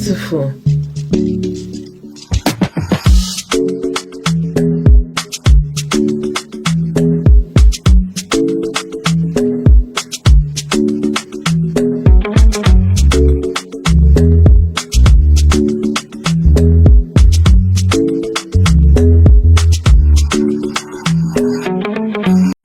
beautiful.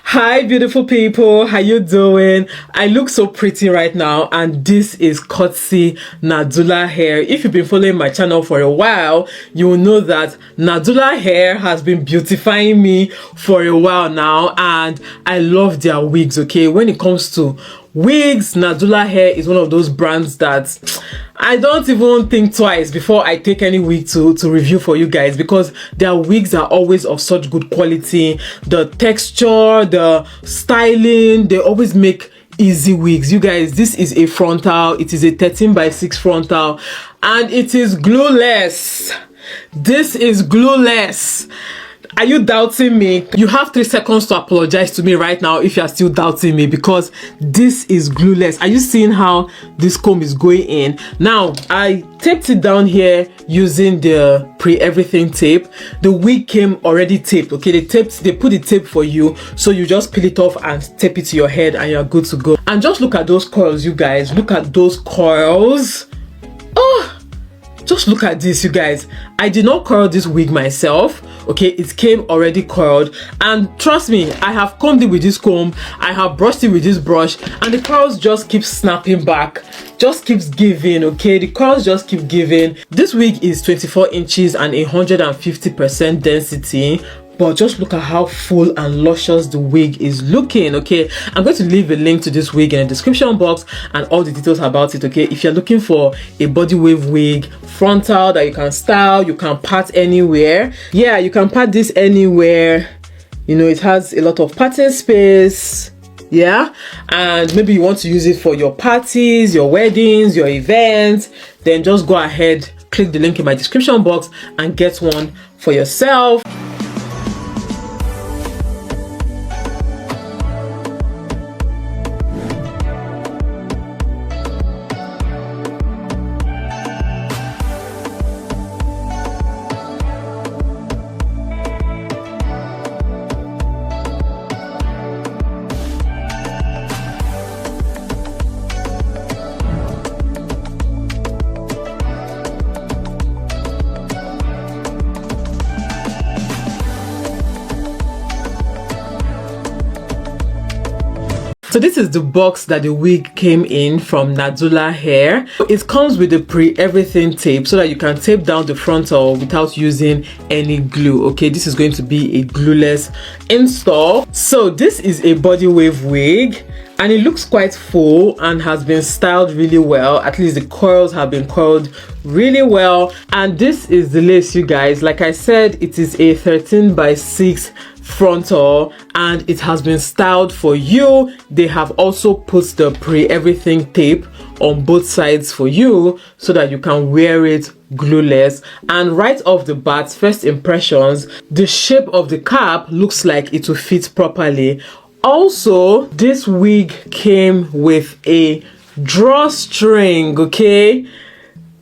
Hi beautiful people, how you doing? I look so pretty right now, and this is courtesy Nadula Hair. If you've been following my channel for a while, you will know that Nadula Hair has been beautifying me for a while now, and I love their wigs. Okay, when it comes to wigs, Nadula Hair is one of those brands that I don't even think twice before I take any wig to review for you guys, because their wigs are always of such good quality. The texture, the styling, they always make easy wigs. You guys, this is a frontal. It is a 13x6 frontal, and it is glueless. This is glueless. Are you doubting me? You have 3 seconds to apologize to me right now if you are still doubting me, because this is glueless. Are you seeing how this comb is going in? Now, I taped it down here using the pre-everything tape. The wig came already taped, okay? They put the tape for you, so you just peel it off and tape it to your head and you're good to go. And just look at those coils, you guys. Look at those coils. Oh! Just look at this, you guys. I did not coil this wig myself, okay? It came already coiled, and trust me, I have combed it with this comb, I have brushed it with this brush, and the coils just keep snapping back, just keeps giving, okay? The coils just keep giving. This wig is 24 inches and 150% density. But just look at how full and luscious the wig is looking, okay? I'm going to leave a link to this wig in the description box and all the details about it, okay? If you're looking for a body wave wig, frontal that you can style, you can part anywhere. Yeah, you can part this anywhere. You know, it has a lot of parting space. Yeah, and maybe you want to use it for your parties, your weddings, your events, then just go ahead, click the link in my description box and get one for yourself. So this is the box that the wig came in from Nadula Hair. It comes with the pre-everything tape so that you can tape down the frontal without using any glue, okay? This is going to be a glueless install. So this is a body wave wig, and it looks quite full and has been styled really well. At least the coils have been coiled really well. And this is the lace, you guys. Like I said, it is a 13x6 frontal, and it has been styled for you. They have also put the pre-everything tape on both sides for you so that you can wear it glueless. And right off the bat, first impressions, the shape of the cap looks like it will fit properly. Also, this wig came with a drawstring, okay?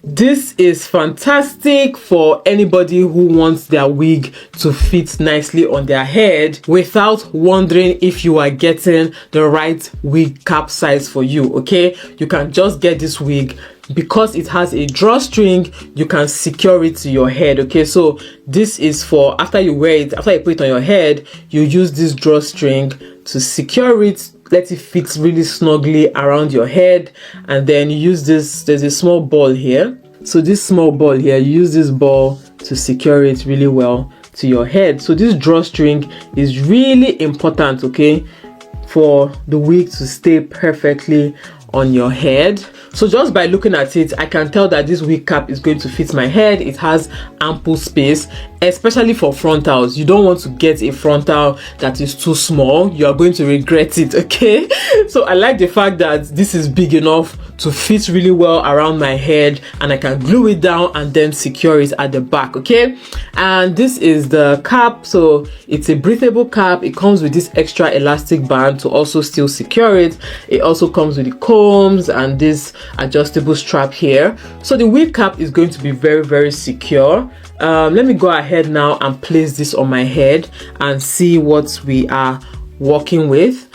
This is fantastic for anybody who wants their wig to fit nicely on their head without wondering if you are getting the right wig cap size for you, okay? You can just get this wig. Because it has a drawstring, you can secure it to your head, okay? So this is for after you wear it, after you put it on your head, you use this drawstring to secure it, let it fit really snugly around your head, and then you use this. There's a small ball here, so this small ball here, you use this ball to secure it really well to your head. So this drawstring is really important, okay, for the wig to stay perfectly on your head. So just by looking at it, I can tell that this wig cap is going to fit my head. It has ample space. especially for frontals. You don't want to get a frontal that is too small. You are going to regret it, okay? So I like the fact that this is big enough to fit really well around my head, and I can glue it down and then secure it at the back, okay? And this is the cap. So it's a breathable cap. It comes with this extra elastic band to also still secure it. It also comes with the combs and this adjustable strap here. So the wig cap is going to be very, very secure. Let me go ahead now and place this on my head and see what we are working with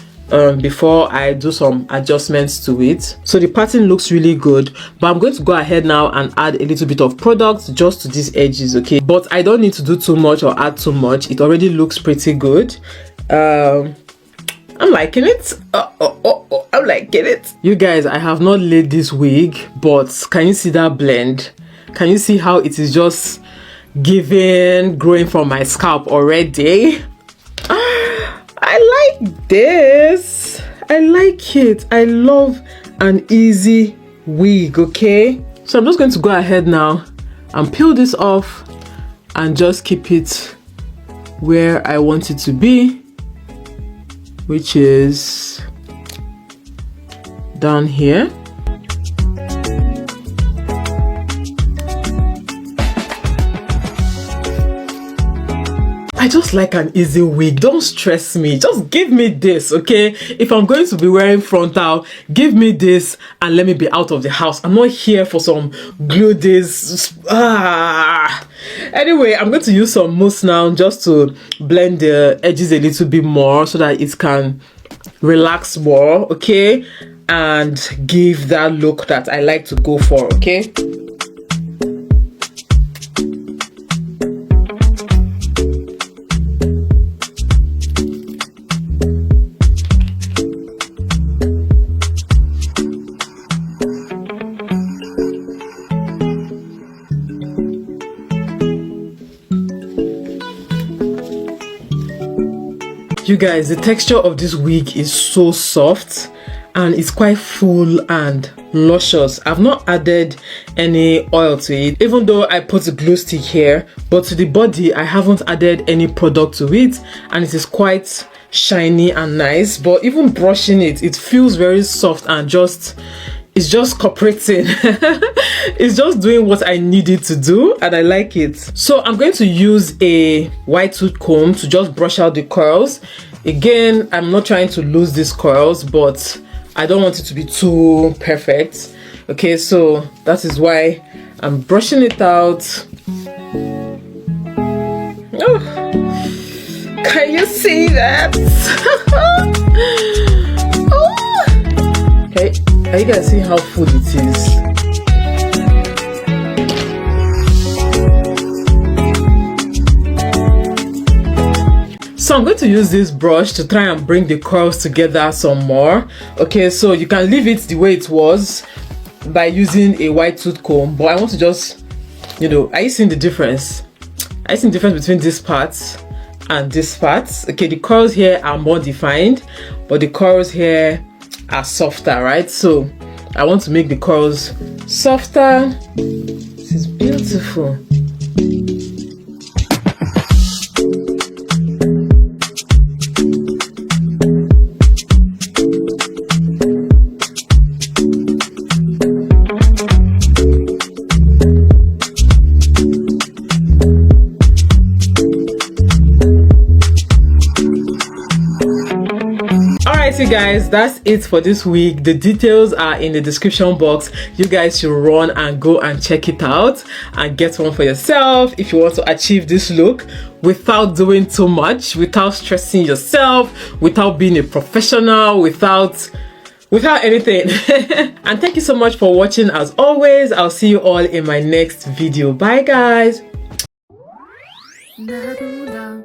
before I do some adjustments to it. So the pattern looks really good, but I'm going to go ahead now and add a little bit of product just to these edges, okay? But I don't need to do too much or add too much. It already looks pretty good. I'm liking it. I'm liking it. You guys, I have not laid this wig, but can you see that blend? Can you see how it is just growing from my scalp already? I like this. I like it. I love an easy wig, okay? So I'm just going to go ahead now and peel this off and just keep it where I want it to be, which is down here. I just like an easy wig. Don't stress me. Just give me this, okay? If I'm going to be wearing frontal, give me this and let me be out of the house. I'm not here for some glue this. Anyway, I'm going to use some mousse now just to blend the edges a little bit more so that it can relax more, okay? And give that look that I like to go for, okay? You guys, the texture of this wig is so soft and it's quite full and luscious. I've not added any oil to it, even though I put a glue stick here, but to the body I haven't added any product to it, and it is quite shiny and nice. But even brushing it, it feels very soft and it's just cooperating. It's just doing what I need it to do, and I like it. So I'm going to use a white tooth comb to just brush out the curls. Again, I'm not trying to lose these curls, but I don't want it to be too perfect. Okay, so that is why I'm brushing it out. Oh, can you see that? Oh. Okay, are you guys seeing how full it is? So I'm going to use this brush to try and bring the curls together some more. Okay, so you can leave it the way it was by using a white tooth comb, but I want to just, are you seeing the difference? Are you seeing the difference between this part and this part? Okay, the curls here are more defined, but the curls here are softer, right? So I want to make the curls softer. This is beautiful. You guys, that's it for this week. The details are in the description box. You guys should run and go and check it out and get one for yourself if you want to achieve this look without doing too much, without stressing yourself, without being a professional, without anything. And thank you so much for watching. As always, I'll see you all in my next video. Bye guys. Nadula.